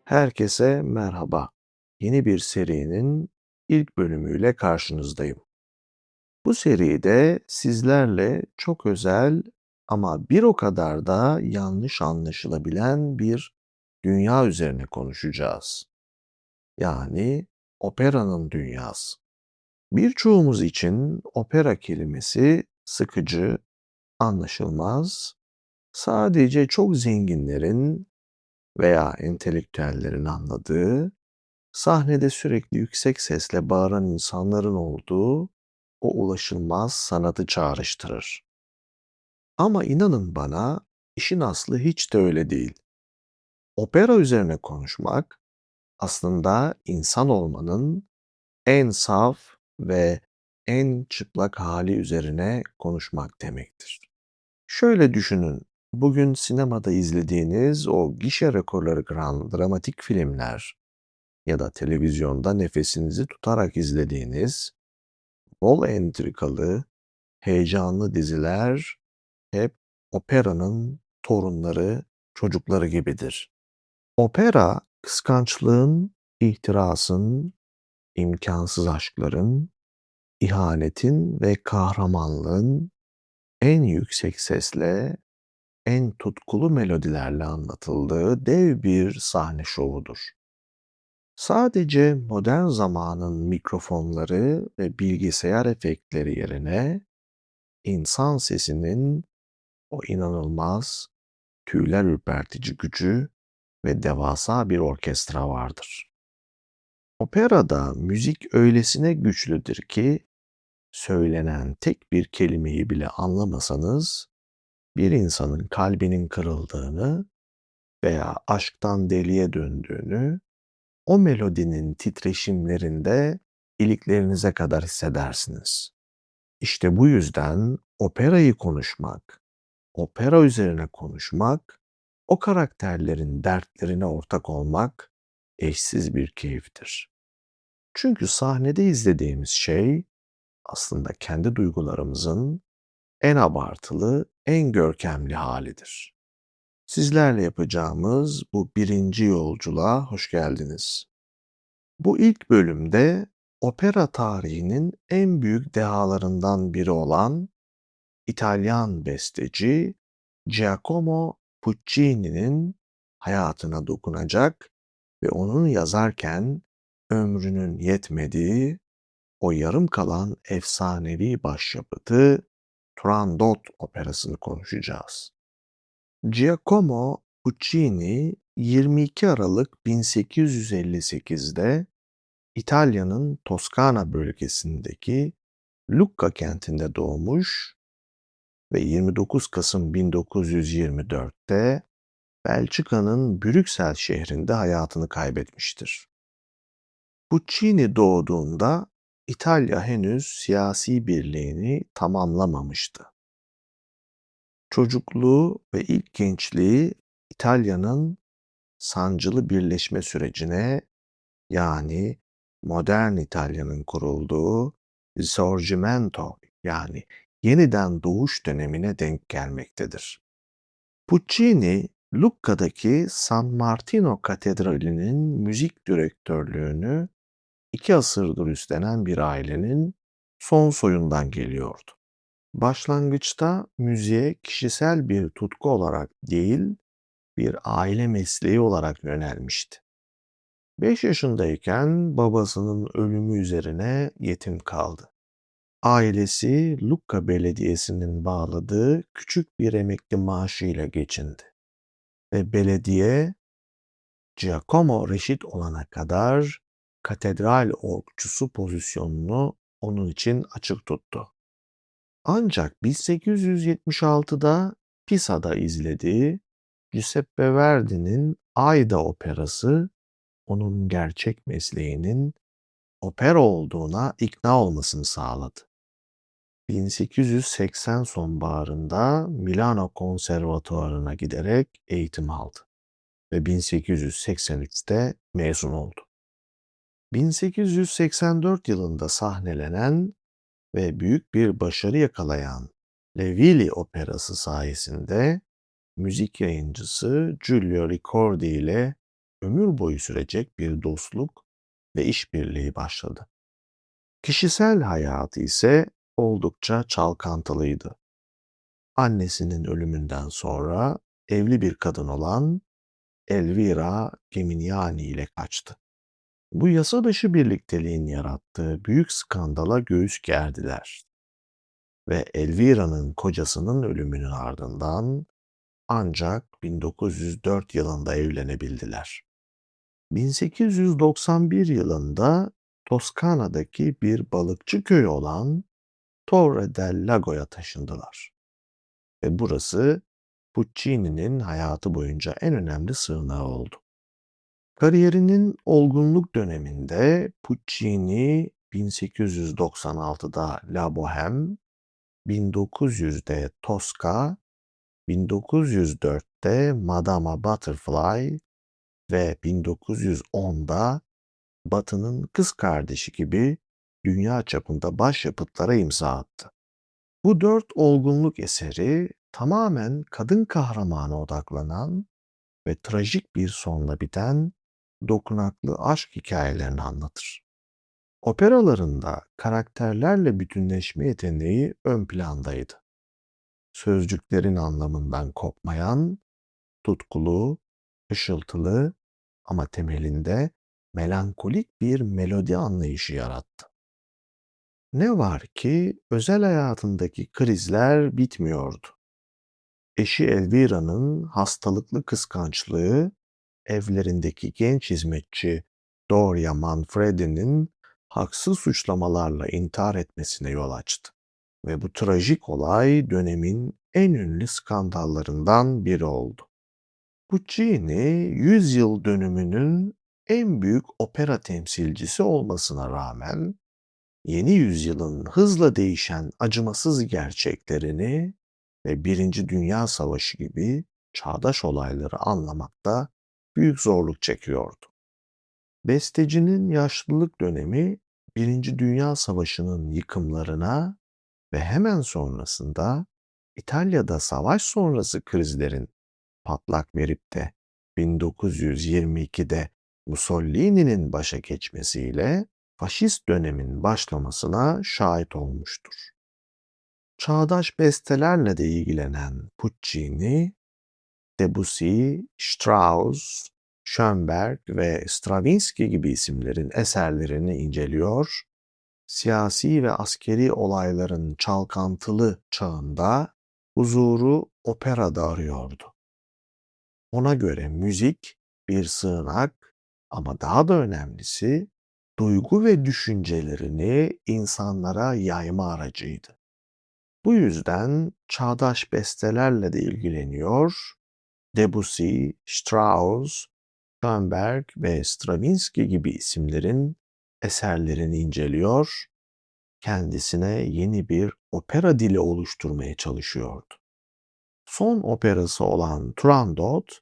Herkese merhaba. Yeni bir serinin ilk bölümüyle karşınızdayım. Bu seride sizlerle çok özel ama bir o kadar da yanlış anlaşılabilen bir dünya üzerine konuşacağız. Yani operanın dünyası. Birçoğumuz için opera kelimesi sıkıcı, anlaşılmaz, sadece çok zenginlerin veya entelektüellerin anladığı, sahnede sürekli yüksek sesle bağıran insanların olduğu o ulaşılmaz sanatı çağrıştırır. Ama inanın bana, işin aslı hiç de öyle değil. Opera üzerine konuşmak aslında insan olmanın en saf ve en çıplak hali üzerine konuşmak demektir. Şöyle düşünün, bugün sinemada izlediğiniz o gişe rekorları kıran dramatik filmler ya da televizyonda nefesinizi tutarak izlediğiniz bol entrikalı, heyecanlı diziler hep operanın torunları, çocukları gibidir. Opera, kıskançlığın, ihtirasın, imkansız aşkların, ihanetin ve kahramanlığın en yüksek sesle, en tutkulu melodilerle anlatıldığı dev bir sahne şovudur. Sadece modern zamanın mikrofonları ve bilgisayar efektleri yerine insan sesinin o inanılmaz, tüyler ürpertici gücü ve devasa bir orkestra vardır. Operada müzik öylesine güçlüdür ki söylenen tek bir kelimeyi bile anlamasanız bir insanın kalbinin kırıldığını veya aşktan deliye döndüğünü o melodinin titreşimlerinde iliklerinize kadar hissedersiniz. İşte bu yüzden operayı konuşmak, opera üzerine konuşmak, o karakterlerin dertlerine ortak olmak eşsiz bir keyiftir. Çünkü sahnede izlediğimiz şey aslında kendi duygularımızın en abartılı, en görkemli halidir. Sizlerle yapacağımız bu birinci yolculuğa hoş geldiniz. Bu ilk bölümde opera tarihinin en büyük dehalarından biri olan İtalyan besteci Giacomo Puccini'nin hayatına dokunacak ve onun yazarken ömrünün yetmediği o yarım kalan efsanevi başyapıtı Turandot operasını konuşacağız. Giacomo Puccini 22 Aralık 1858'de İtalya'nın Toskana bölgesindeki Lucca kentinde doğmuş ve 29 Kasım 1924'te Belçika'nın Brüksel şehrinde hayatını kaybetmiştir. Puccini doğduğunda İtalya henüz siyasi birliğini tamamlamamıştı. Çocukluğu ve ilk gençliği İtalya'nın sancılı birleşme sürecine, yani modern İtalya'nın kurulduğu Risorgimento, yani yeniden doğuş dönemine denk gelmektedir. Puccini, Lucca'daki San Martino Katedrali'nin müzik direktörlüğünü 2 asırdır üstlenen bir ailenin son soyundan geliyordu. Başlangıçta müziğe kişisel bir tutku olarak değil, bir aile mesleği olarak yönelmişti. 5 yaşındayken babasının ölümü üzerine yetim kaldı. Ailesi Lucca Belediyesi'nin bağladığı küçük bir emekli maaşıyla geçindi ve belediye Giacomo reşit olana kadar katedral orgçusu pozisyonunu onun için açık tuttu. Ancak 1876'da Pisa'da izlediği Giuseppe Verdi'nin Aida operası onun gerçek mesleğinin opera olduğuna ikna olmasını sağladı. 1880 sonbaharında Milano Konservatuvarı'na giderek eğitim aldı ve 1883'te mezun oldu. 1884 yılında sahnelenen ve büyük bir başarı yakalayan Le Villi operası sayesinde müzik yayıncısı Giulio Ricordi ile ömür boyu sürecek bir dostluk ve işbirliği başladı. Kişisel hayatı ise oldukça çalkantılıydı. Annesinin ölümünden sonra evli bir kadın olan Elvira Geminiani ile kaçtı. Bu yasa dışı birlikteliğin yarattığı büyük skandala göğüs gerdiler ve Elvira'nın kocasının ölümünün ardından ancak 1904 yılında evlenebildiler. 1891 yılında Toskana'daki bir balıkçı köyü olan Torre del Lago'ya taşındılar ve burası Puccini'nin hayatı boyunca en önemli sığınağı oldu. Kariyerinin olgunluk döneminde Puccini 1896'da La Bohème, 1900'de Tosca, 1904'te Madama Butterfly ve 1910'da Batı'nın Kız Kardeşi gibi dünya çapında başyapıtlara imza attı. Bu 4 olgunluk eseri tamamen kadın kahramana odaklanan ve trajik bir sonla biten dokunaklı aşk hikayelerini anlatır. Operalarında karakterlerle bütünleşme yeteneği ön plandaydı. Sözcüklerin anlamından kopmayan, tutkulu, ışıltılı ama temelinde melankolik bir melodi anlayışı yarattı. Ne var ki özel hayatındaki krizler bitmiyordu. Eşi Elvira'nın hastalıklı kıskançlığı, evlerindeki genç hizmetçi Doria Manfredi'nin haksız suçlamalarla intihar etmesine yol açtı. Ve bu trajik olay dönemin en ünlü skandallarından biri oldu. Puccini, 100 yıl dönümünün en büyük opera temsilcisi olmasına rağmen, yeni yüzyılın hızla değişen acımasız gerçeklerini ve Birinci Dünya Savaşı gibi çağdaş olayları anlamakta büyük zorluk çekiyordu. Bestecinin yaşlılık dönemi Birinci Dünya Savaşı'nın yıkımlarına ve hemen sonrasında İtalya'da savaş sonrası krizlerin patlak verip de 1922'de Mussolini'nin başa geçmesiyle faşist dönemin başlamasına şahit olmuştur. Çağdaş bestelerle de ilgilenen Puccini, Debussy, Strauss, Schönberg ve Stravinsky gibi isimlerin eserlerini inceliyor, siyasi ve askeri olayların çalkantılı çağında huzuru operada arıyordu. Ona göre müzik bir sığınak ama daha da önemlisi duygu ve düşüncelerini insanlara yayma aracıydı. Bu yüzden çağdaş bestelerle de ilgileniyor, Debussy, Strauss, Schönberg ve Stravinsky gibi isimlerin eserlerini inceliyor, kendisine yeni bir opera dili oluşturmaya çalışıyordu. Son operası olan Turandot,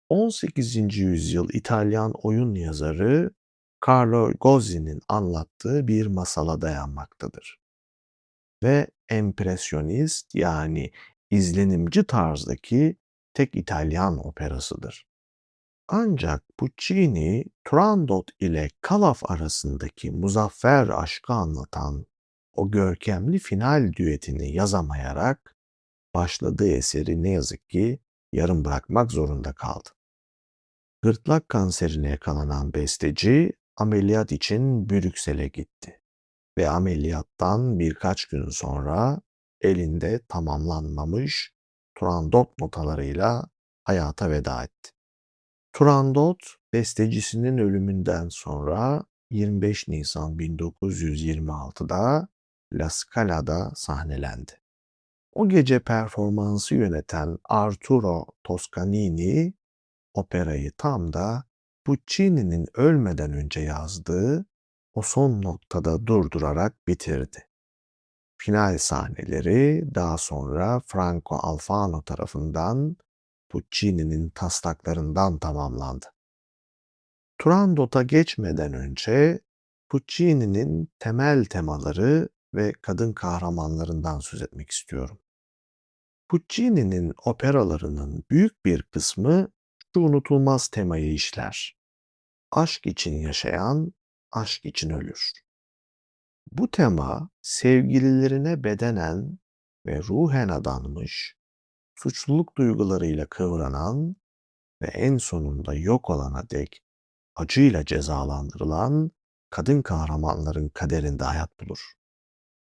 18. yüzyıl İtalyan oyun yazarı Carlo Gozzi'nin anlattığı bir masala dayanmaktadır. Ve empresyonist yani izlenimci tarzdaki tek İtalyan operasıdır. Ancak Puccini, Turandot ile Calaf arasındaki muzaffer aşkı anlatan o görkemli final düetini yazamayarak başladığı eseri ne yazık ki yarım bırakmak zorunda kaldı. Gırtlak kanserine yakalanan besteci ameliyat için Brüksel'e gitti ve ameliyattan birkaç gün sonra elinde tamamlanmamış Turandot notalarıyla hayata veda etti. Turandot, bestecisinin ölümünden sonra 25 Nisan 1926'da La Scala'da sahnelendi. O gece performansı yöneten Arturo Toscanini, operayı tam da Puccini'nin ölmeden önce yazdığı o son noktada durdurarak bitirdi. Final sahneleri daha sonra Franco Alfano tarafından Puccini'nin taslaklarından tamamlandı. Turandot'a geçmeden önce Puccini'nin temel temaları ve kadın kahramanlarından söz etmek istiyorum. Puccini'nin operalarının büyük bir kısmı şu unutulmaz temayı işler. Aşk için yaşayan, aşk için ölür. Bu tema sevgililerine bedenen ve ruhen adanmış, suçluluk duygularıyla kıvranan ve en sonunda yok olana dek acıyla cezalandırılan kadın kahramanların kaderinde hayat bulur.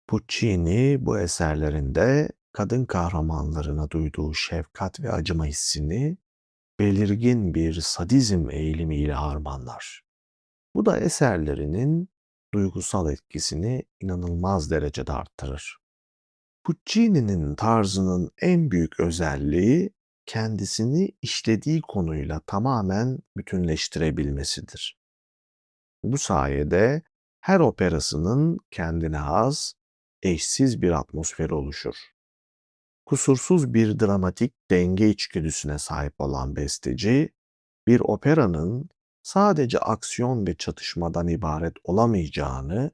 Puccini bu eserlerinde kadın kahramanlarına duyduğu şefkat ve acıma hissini belirgin bir sadizm eğilimiyle harmanlar. Bu da eserlerinin duygusal etkisini inanılmaz derecede arttırır. Puccini'nin tarzının en büyük özelliği kendisini işlediği konuyla tamamen bütünleştirebilmesidir. Bu sayede her operasının kendine has, eşsiz bir atmosferi oluşur. Kusursuz bir dramatik denge içgüdüsüne sahip olan besteci, bir operanın sadece aksiyon ve çatışmadan ibaret olamayacağını,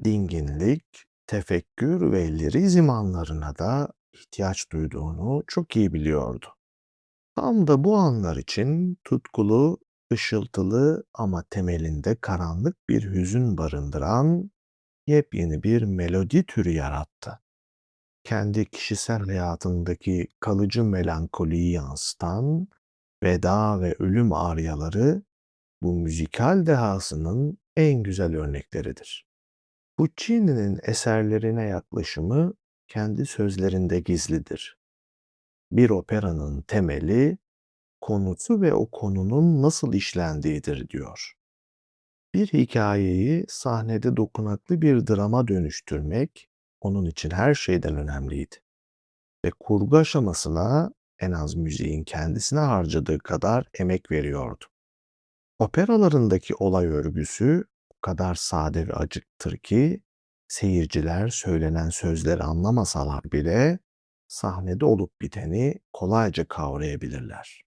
dinginlik, tefekkür ve lirizm anlarına da ihtiyaç duyduğunu çok iyi biliyordu. Tam da bu anlar için tutkulu, ışıltılı ama temelinde karanlık bir hüzün barındıran yepyeni bir melodi türü yarattı. Kendi kişisel hayatındaki kalıcı melankoliyi yansıtan veda ve ölüm aryaları bu müzikal dehasının en güzel örnekleridir. Puccini'nin eserlerine yaklaşımı kendi sözlerinde gizlidir. Bir operanın temeli konusu ve o konunun nasıl işlendiğidir diyor. Bir hikayeyi sahnede dokunaklı bir drama dönüştürmek onun için her şeyden önemliydi ve kurgu aşamasına en az müziğin kendisine harcadığı kadar emek veriyordu. Operalarındaki olay örgüsü o kadar sade ve acıktır ki seyirciler söylenen sözleri anlamasalar bile sahnede olup biteni kolayca kavrayabilirler.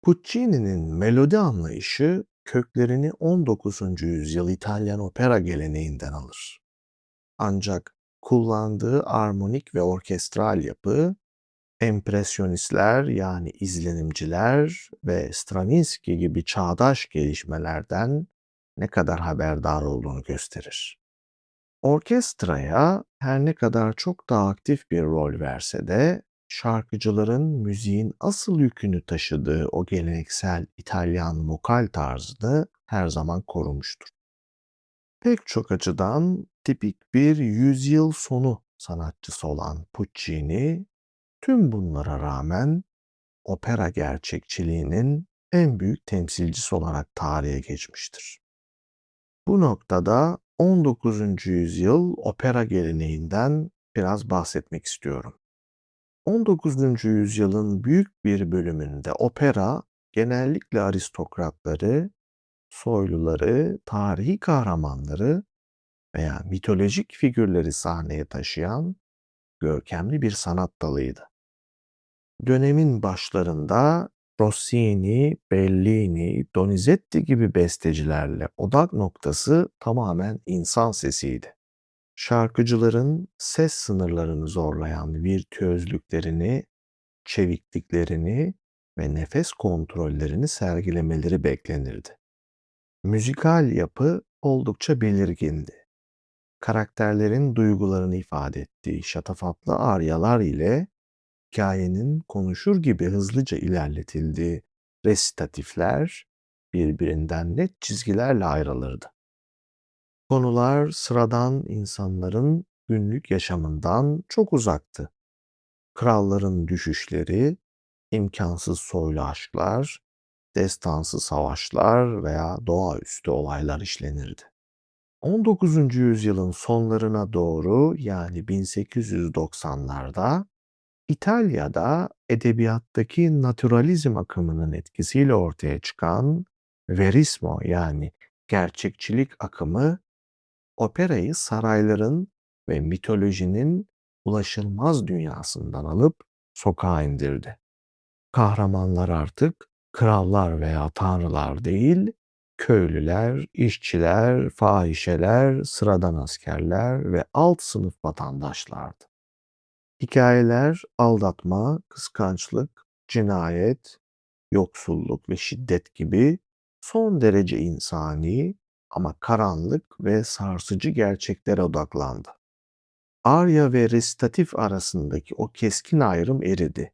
Puccini'nin melodi anlayışı köklerini 19. yüzyıl İtalyan opera geleneğinden alır. Ancak kullandığı armonik ve orkestral yapı, empresyonistler yani izlenimciler ve Stravinsky gibi çağdaş gelişmelerden ne kadar haberdar olduğunu gösterir. Orkestraya her ne kadar çok daha aktif bir rol verse de şarkıcıların müziğin asıl yükünü taşıdığı o geleneksel İtalyan vokal tarzını her zaman korumuştur. Pek çok açıdan tipik bir yüzyıl sonu sanatçısı olan Puccini, tüm bunlara rağmen opera gerçekçiliğinin en büyük temsilcisi olarak tarihe geçmiştir. Bu noktada 19. yüzyıl opera geleneğinden biraz bahsetmek istiyorum. 19. yüzyılın büyük bir bölümünde opera genellikle aristokratları, soyluları, tarihi kahramanları veya mitolojik figürleri sahneye taşıyan görkemli bir sanat dalıydı. Dönemin başlarında Rossini, Bellini, Donizetti gibi bestecilerle odak noktası tamamen insan sesiydi. Şarkıcıların ses sınırlarını zorlayan virtüözlüklerini, çevikliklerini ve nefes kontrollerini sergilemeleri beklenirdi. Müzikal yapı oldukça belirgindi. Karakterlerin duygularını ifade ettiği şatafatlı aryalar ile hikayenin konuşur gibi hızlıca ilerletildiği resitatifler birbirinden net çizgilerle ayrılırdı. Konular sıradan insanların günlük yaşamından çok uzaktı. Kralların düşüşleri, imkansız soylu aşklar, destansı savaşlar veya doğaüstü olaylar işlenirdi. 19. yüzyılın sonlarına doğru yani 1890'larda İtalya'da edebiyattaki naturalizm akımının etkisiyle ortaya çıkan verismo yani gerçekçilik akımı operayı sarayların ve mitolojinin ulaşılmaz dünyasından alıp sokağa indirdi. Kahramanlar artık krallar veya tanrılar değil, köylüler, işçiler, fahişeler, sıradan askerler ve alt sınıf vatandaşlardı. Hikayeler aldatma, kıskançlık, cinayet, yoksulluk ve şiddet gibi Son derece insani ama karanlık ve sarsıcı gerçeklere odaklandı. Arya ve resitatif arasındaki o keskin ayrım eridi.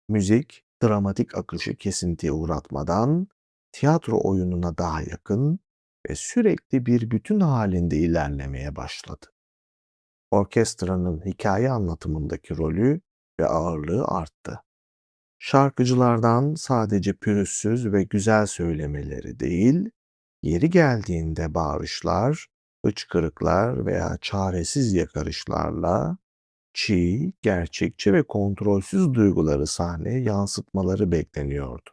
Müzik, dramatik akışı kesintiye uğratmadan tiyatro oyununa daha yakın ve sürekli bir bütün halinde ilerlemeye başladı. Orkestranın hikaye anlatımındaki rolü ve ağırlığı arttı. Şarkıcılardan sadece pürüzsüz ve güzel söylemeleri değil, yeri geldiğinde bağırışlar, hıçkırıklar veya çaresiz yakarışlarla çiğ, gerçekçi ve kontrolsüz duyguları sahneye yansıtmaları bekleniyordu.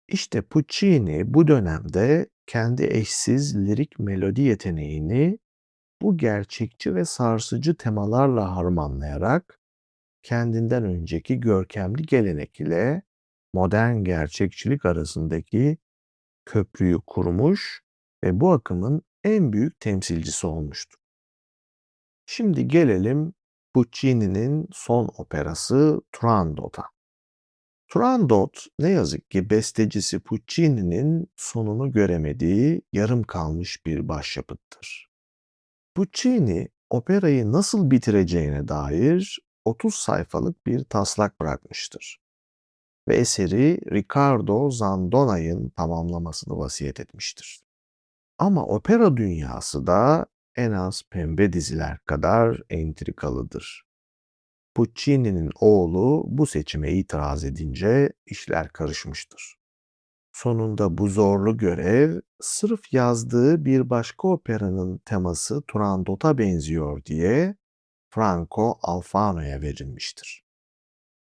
İşte Puccini bu dönemde kendi eşsiz lirik melodi yeteneğini bu gerçekçi ve sarsıcı temalarla harmanlayarak kendinden önceki görkemli gelenek ile modern gerçekçilik arasındaki köprüyü kurmuş ve bu akımın en büyük temsilcisi olmuştur. Şimdi gelelim Puccini'nin son operası Turandot'a. Turandot ne yazık ki bestecisi Puccini'nin sonunu göremediği yarım kalmış bir başyapıttır. Puccini operayı nasıl bitireceğine dair 30 sayfalık bir taslak bırakmıştır ve eseri Riccardo Zandona'nın tamamlamasını vasiyet etmiştir. Ama opera dünyası da en az pembe diziler kadar entrikalıdır. Puccini'nin oğlu bu seçime itiraz edince işler karışmıştır. Sonunda bu zorlu görev sırf yazdığı bir başka operanın teması Turandot'a benziyor diye Franco Alfano'ya verilmiştir.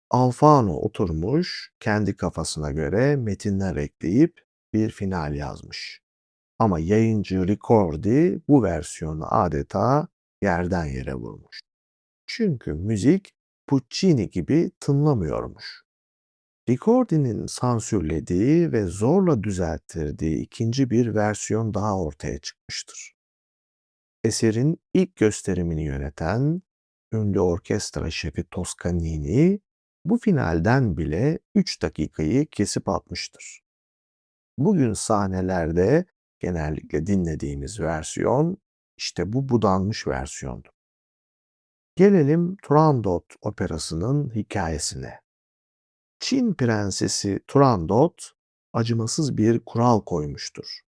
Alfano oturmuş, kendi kafasına göre metinler ekleyip bir final yazmış. Ama yayıncı Ricordi bu versiyonu adeta yerden yere vurmuş. Çünkü müzik Puccini gibi tınlamıyormuş. Ricordi'nin sansürlediği ve zorla düzelttirdiği ikinci bir versiyon daha ortaya çıkmıştır. Eserin ilk gösterimini yöneten ünlü orkestra şefi Toscanini bu finalden bile 3 dakikayı kesip atmıştır. Bugün sahnelerde genellikle dinlediğimiz versiyon işte bu budanmış versiyondu. Gelelim Turandot operasının hikayesine. Çin prensesi Turandot acımasız bir kural koymuştur.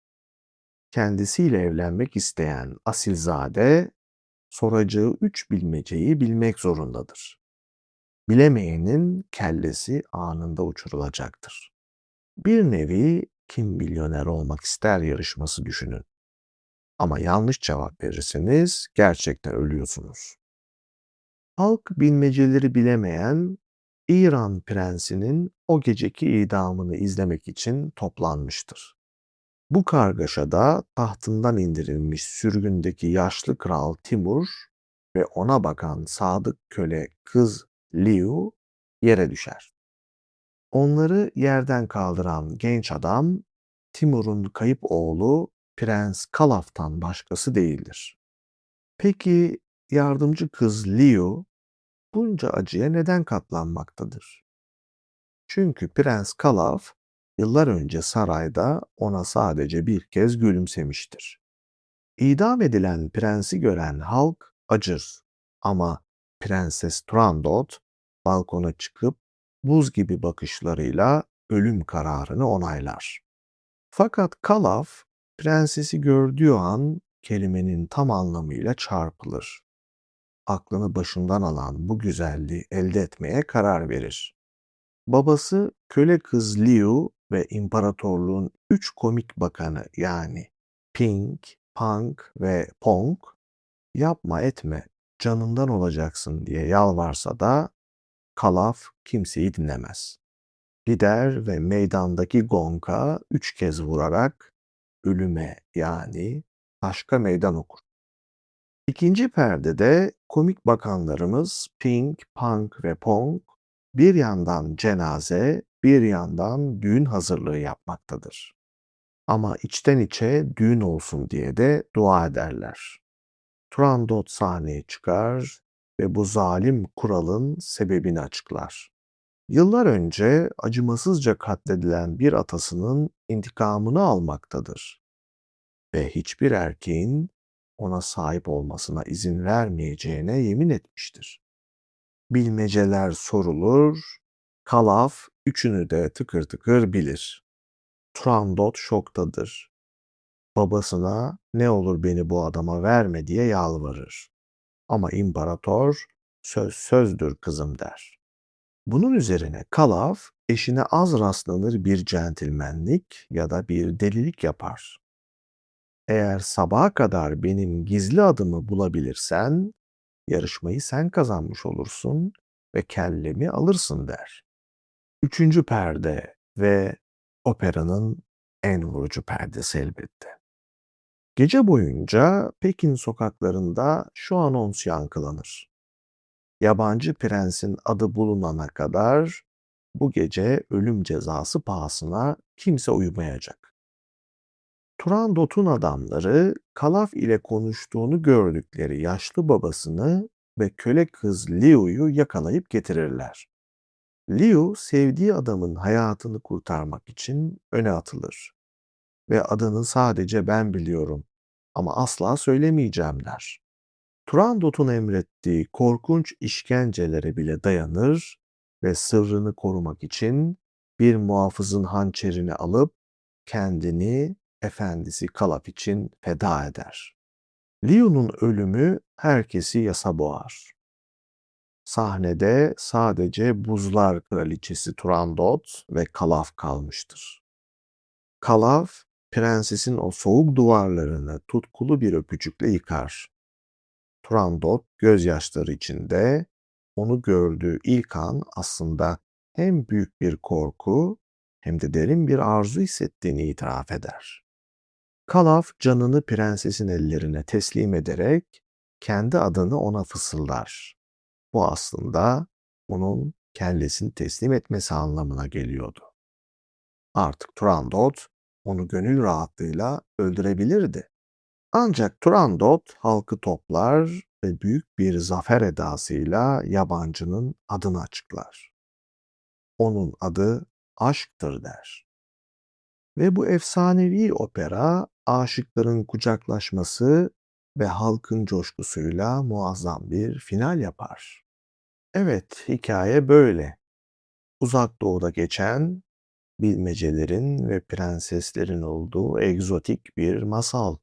Kendisiyle evlenmek isteyen asilzade soracağı 3 bilmeceyi bilmek zorundadır. Bilemeyenin kellesi anında uçurulacaktır. Bir nevi kim milyoner olmak ister yarışması düşünün. Ama yanlış cevap verirseniz gerçekten ölüyorsunuz. Halk bilmeceleri bilemeyen İran prensinin o geceki idamını izlemek için toplanmıştır. Bu kargaşada tahtından indirilmiş sürgündeki yaşlı kral Timur ve ona bakan sadık köle kız Liu yere düşer. Onları yerden kaldıran genç adam Timur'un kayıp oğlu Prens Kalaf'tan başkası değildir. Peki yardımcı kız Liu bunca acıya neden katlanmaktadır? Çünkü Prens Kalaf yıllar önce sarayda ona sadece bir kez gülümsemiştir. İdam edilen prensi gören halk acır ama Prenses Turandot balkona çıkıp buz gibi bakışlarıyla ölüm kararını onaylar. Fakat Kalaf prensesi gördüğü an kelimenin tam anlamıyla çarpılır. Aklını başından alan bu güzelliği elde etmeye karar verir. Babası köle kız Liu ve imparatorluğun 3 komik bakanı yani Ping, Pang ve Pong yapma etme canından olacaksın diye yalvarsa da Kalaf kimseyi dinlemez. Gider ve meydandaki gonga 3 kez vurarak ölüme yani aşka meydan okur. İkinci perdede komik bakanlarımız Ping, Pang ve Pong bir yandan cenaze, bir yandan düğün hazırlığı yapmaktadır. Ama içten içe düğün olsun diye de dua ederler. Turandot sahneye çıkar ve bu zalim kuralın sebebini açıklar. Yıllar önce acımasızca katledilen bir atasının intikamını almaktadır ve hiçbir erkeğin ona sahip olmasına izin vermeyeceğine yemin etmiştir. Bilmeceler sorulur, Kalaf üçünü de tıkır tıkır bilir. Turandot şoktadır. Babasına ne olur beni bu adama verme diye yalvarır. Ama imparator söz sözdür kızım der. Bunun üzerine Kalaf eşine az rastlanır bir centilmenlik ya da bir delilik yapar. Eğer sabaha kadar benim gizli adımı bulabilirsen yarışmayı sen kazanmış olursun ve kellemi alırsın der. Üçüncü perde ve operanın en vurucu perdesi elbette. Gece boyunca Pekin sokaklarında şu anons yankılanır. Yabancı prensin adı bulunana kadar bu gece ölüm cezası pahasına kimse uyumayacak. Turandot'un adamları Kalaf ile konuştuğunu gördükleri yaşlı babasını ve köle kız Liu'yu yakalayıp getirirler. Liu sevdiği adamın hayatını kurtarmak için öne atılır ve adını sadece ben biliyorum ama asla söylemeyeceğim der. Turandot'un emrettiği korkunç işkencelere bile dayanır ve sırrını korumak için bir muhafızın hançerini alıp kendini efendisi Kalaf için feda eder. Leo'nun ölümü herkesi yasa boğar. Sahnede sadece Buzlar Kraliçesi Turandot ve Kalaf kalmıştır. Kalaf, prensesin o soğuk duvarlarını tutkulu bir öpücükle yıkar. Turandot gözyaşları içinde onu gördüğü ilk an aslında hem büyük bir korku hem de derin bir arzu hissettiğini itiraf eder. Kalaf canını prensesin ellerine teslim ederek kendi adını ona fısıldar. Bu aslında onun kellesini teslim etmesi anlamına geliyordu. Artık Turandot onu gönül rahatlığıyla öldürebilirdi. Ancak Turandot halkı toplar ve büyük bir zafer edasıyla yabancının adını açıklar. Onun adı aşktır der. Ve bu efsanevi opera aşıkların kucaklaşması ve halkın coşkusuyla muazzam bir final yapar. Evet, hikaye böyle. Uzak Doğu'da geçen bilmecelerin ve prenseslerin olduğu egzotik bir masal.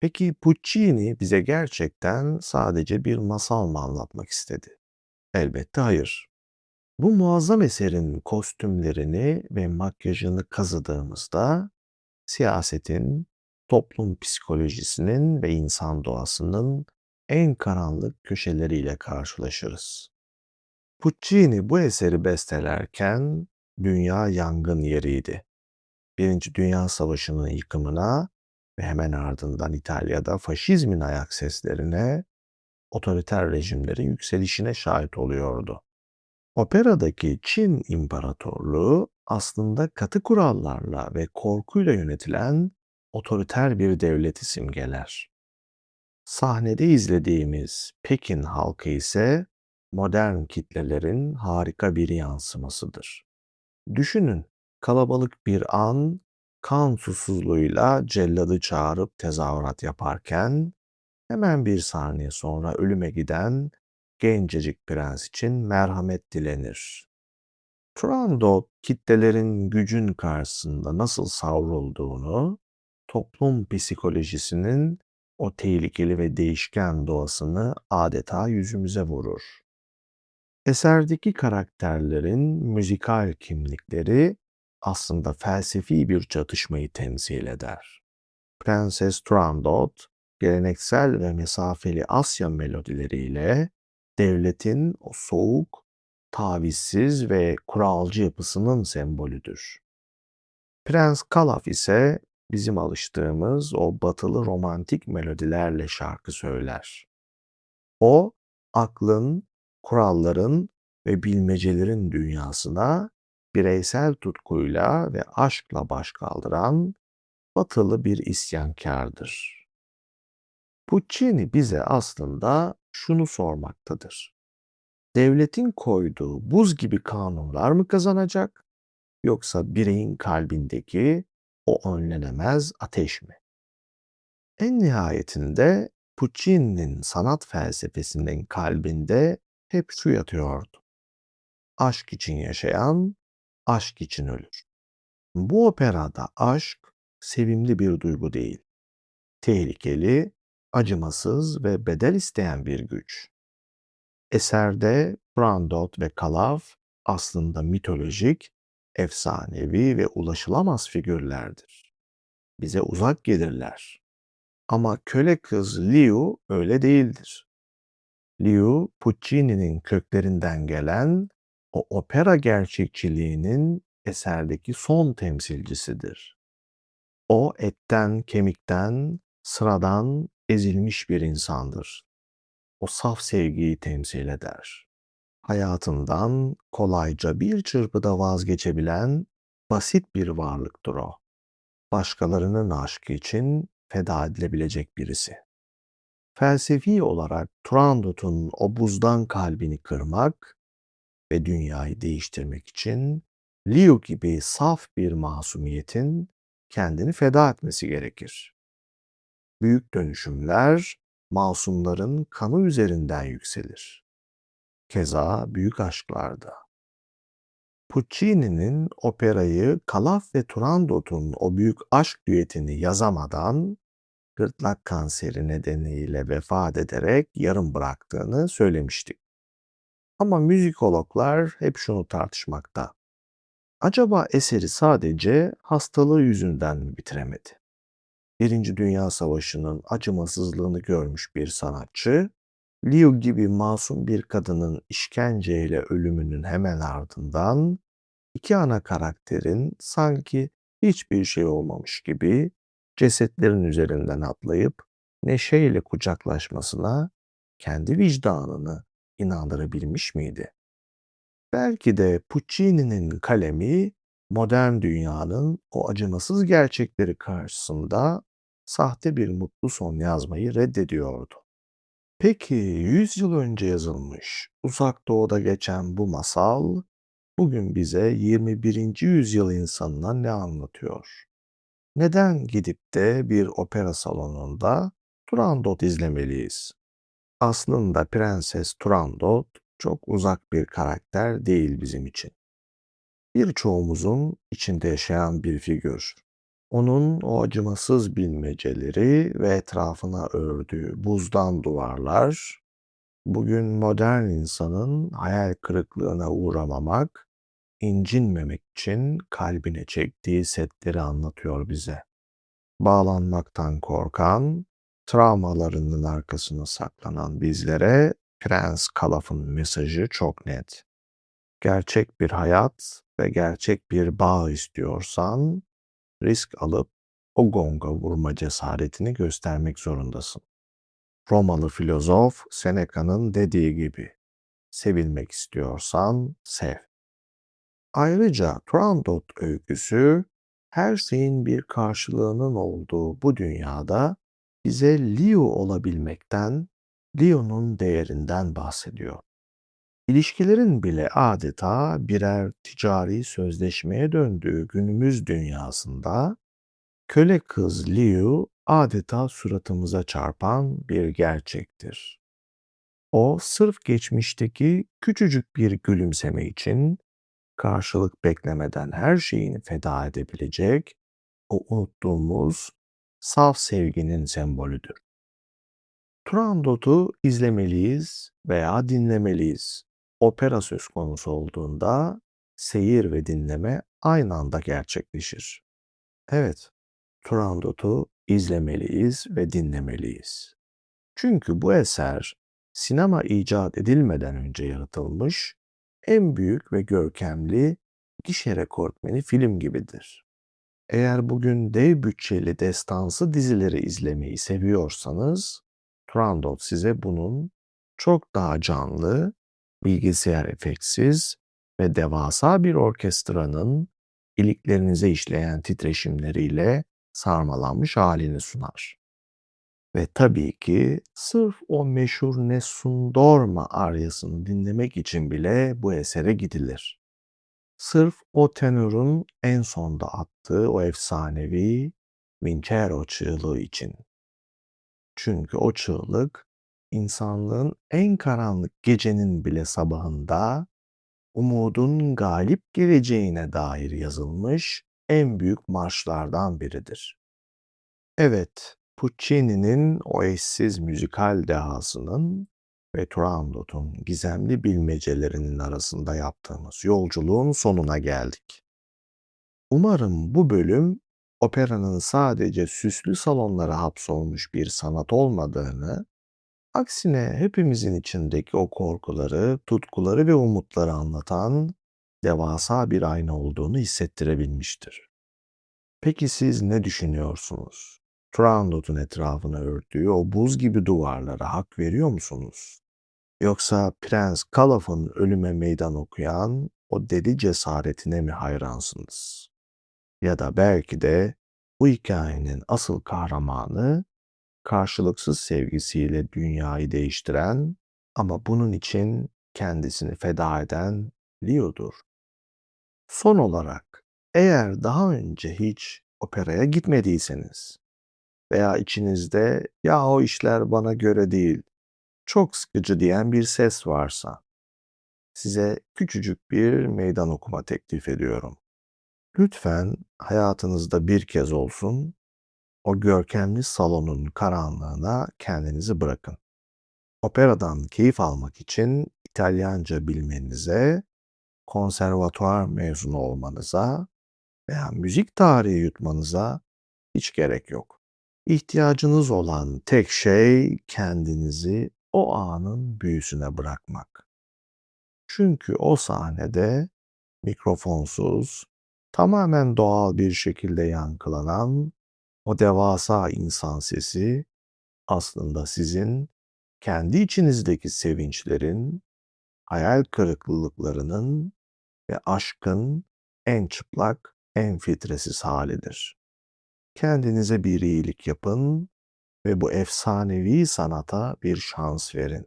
Peki Puccini bize gerçekten sadece bir masal mı anlatmak istedi? Elbette hayır. Bu muazzam eserin kostümlerini ve makyajını kazıdığımızda siyasetin, toplum psikolojisinin ve insan doğasının en karanlık köşeleriyle karşılaşırız. Puccini bu eseri bestelerken dünya yangın yeriydi. Birinci Dünya Savaşı'nın yıkımına ve hemen ardından İtalya'da faşizmin ayak seslerine, otoriter rejimlerin yükselişine şahit oluyordu. Operadaki Çin İmparatorluğu aslında katı kurallarla ve korkuyla yönetilen otoriter bir devleti simgeler. Sahnede izlediğimiz Pekin halkı ise modern kitlelerin harika bir yansımasıdır. Düşünün, kalabalık bir an kan susuzluğuyla celladı çağırıp tezahürat yaparken hemen bir saniye sonra ölüme giden gencecik prens için merhamet dilenir. Turandot kitlelerin gücün karşısında nasıl savrulduğunu, toplum psikolojisinin o tehlikeli ve değişken doğasını adeta yüzümüze vurur. Eserdeki karakterlerin müzikal kimlikleri aslında felsefi bir çatışmayı temsil eder. Prenses Turandot, geleneksel ve mesafeli Asya melodileriyle devletin o soğuk, tavizsiz ve kuralcı yapısının sembolüdür. Prens Kalaf ise bizim alıştığımız o batılı romantik melodilerle şarkı söyler. O, aklın, kuralların ve bilmecelerin dünyasına bireysel tutkuyla ve aşkla baş kaldıran batılı bir isyankârdır. Puccini bize aslında şunu sormaktadır. Devletin koyduğu buz gibi kanunlar mı kazanacak, yoksa bireyin kalbindeki o önlenemez ateş mi? En nihayetinde Puccini'nin sanat felsefesinin kalbinde hep şu yatıyordu: aşk için yaşayan, aşk için ölür. Bu operada aşk sevimli bir duygu değil, tehlikeli, acımasız ve bedel isteyen bir güç. Eserde Turandot ve Calaf aslında mitolojik, efsanevi ve ulaşılamaz figürlerdir. Bize uzak gelirler. Ama köle kız Liu öyle değildir. Liu, Puccini'nin köklerinden gelen o opera gerçekçiliğinin eserdeki son temsilcisidir. O etten, kemikten, sıradan, ezilmiş bir insandır. O saf sevgiyi temsil eder. Hayatından kolayca bir çırpıda vazgeçebilen basit bir varlıktır o. Başkalarının aşkı için feda edilebilecek birisi. Felsefi olarak Turandot'un o buzdan kalbini kırmak ve dünyayı değiştirmek için Leo gibi saf bir masumiyetin kendini feda etmesi gerekir. Büyük dönüşümler masumların kanı üzerinden yükselir. Keza büyük aşklarda. Puccini'nin operayı Calaf ve Turandot'un o büyük aşk düetini yazamadan gırtlak kanseri nedeniyle vefat ederek yarım bıraktığını söylemiştik. Ama müzikologlar hep şunu tartışmakta: acaba eseri sadece hastalığı yüzünden mi bitiremedi? Birinci Dünya Savaşı'nın acımasızlığını görmüş bir sanatçı, Leo gibi masum bir kadının işkenceyle ölümünün hemen ardından iki ana karakterin sanki hiçbir şey olmamış gibi cesetlerin üzerinden atlayıp neşeyle kucaklaşmasına kendi vicdanını inandırabilmiş miydi? Belki de Puccini'nin kalemi modern dünyanın o acımasız gerçekleri karşısında sahte bir mutlu son yazmayı reddediyordu. Peki 100 yıl önce yazılmış, Uzak Doğu'da geçen bu masal bugün bize 21. yüzyıl insanına ne anlatıyor? Neden gidip de bir opera salonunda Turandot izlemeliyiz? Aslında Prenses Turandot çok uzak bir karakter değil bizim için. Birçoğumuzun içinde yaşayan bir figür. Onun o acımasız bilmeceleri ve etrafına ördüğü buzdan duvarlar, bugün modern insanın hayal kırıklığına uğramamak, incinmemek için kalbine çektiği setleri anlatıyor bize. Bağlanmaktan korkan, travmalarının arkasına saklanan bizlere Prens Kalaf'ın mesajı çok net. Gerçek bir hayat ve gerçek bir bağ istiyorsan, risk alıp o gonga vurma cesaretini göstermek zorundasın. Romalı filozof Seneca'nın dediği gibi, sevilmek istiyorsan sev. Ayrıca Turandot öyküsü, her şeyin bir karşılığının olduğu bu dünyada bize Leo olabilmekten, Leo'nun değerinden bahsediyor. İlişkilerin bile adeta birer ticari sözleşmeye döndüğü günümüz dünyasında köle kız Leo adeta suratımıza çarpan bir gerçektir. O sırf geçmişteki küçücük bir gülümseme için karşılık beklemeden her şeyini feda edebilecek o unuttuğumuz saf sevginin sembolüdür. Turandot'u izlemeliyiz veya dinlemeliyiz. Opera söz konusu olduğunda seyir ve dinleme aynı anda gerçekleşir. Evet, Turandot'u izlemeliyiz ve dinlemeliyiz. Çünkü bu eser sinema icat edilmeden önce yaratılmış en büyük ve görkemli gişe rekortmeni film gibidir. Eğer bugün dev bütçeli destansı dizileri izlemeyi seviyorsanız, Turandot size bunun çok daha canlı, bilgisayar efektsiz ve devasa bir orkestranın iliklerinize işleyen titreşimleriyle sarmalanmış halini sunar. Ve tabii ki sırf o meşhur Nessun Dorma aryasını dinlemek için bile bu esere gidilir. Sırf o tenorun en sonda attığı o efsanevi Vincero çığlığı için. Çünkü o çığlık insanlığın en karanlık gecenin bile sabahında umudun galip geleceğine dair yazılmış en büyük marşlardan biridir. Evet, Puccini'nin o eşsiz müzikal dehasının ve Turandot'un gizemli bilmecelerinin arasında yaptığımız yolculuğun sonuna geldik. Umarım bu bölüm operanın sadece süslü salonlara hapsolmuş bir sanat olmadığını, aksine hepimizin içindeki o korkuları, tutkuları ve umutları anlatan devasa bir ayna olduğunu hissettirebilmiştir. Peki siz ne düşünüyorsunuz? Turandot'un etrafını örttüğü o buz gibi duvarlara hak veriyor musunuz? Yoksa Prens Kalaf'ın ölüme meydan okuyan o deli cesaretine mi hayransınız? Ya da belki de bu hikayenin asıl kahramanı karşılıksız sevgisiyle dünyayı değiştiren ama bunun için kendisini feda eden Leo'dur. Son olarak, eğer daha önce hiç operaya gitmediyseniz veya içinizde "Ya o işler bana göre değil, çok sıkıcı." diyen bir ses varsa, size küçücük bir meydan okuma teklif ediyorum. Lütfen hayatınızda bir kez olsun o görkemli salonun karanlığına kendinizi bırakın. Operadan keyif almak için İtalyanca bilmenize, konservatuvar mezunu olmanıza veya müzik tarihi yutmanıza hiç gerek yok. İhtiyacınız olan tek şey kendinizi o anın büyüsüne bırakmak. Çünkü o sahnede mikrofonsuz, tamamen doğal bir şekilde yankılanan o devasa insan sesi aslında sizin kendi içinizdeki sevinçlerin, hayal kırıklıklarının ve aşkın en çıplak, en filtresiz halidir. Kendinize bir iyilik yapın ve bu efsanevi sanata bir şans verin.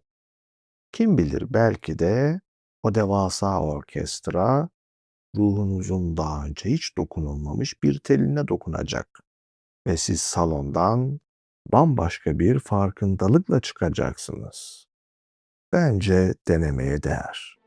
Kim bilir belki de o devasa orkestra ruhunuzun daha önce hiç dokunulmamış bir teline dokunacak ve siz salondan bambaşka bir farkındalıkla çıkacaksınız. Bence denemeye değer.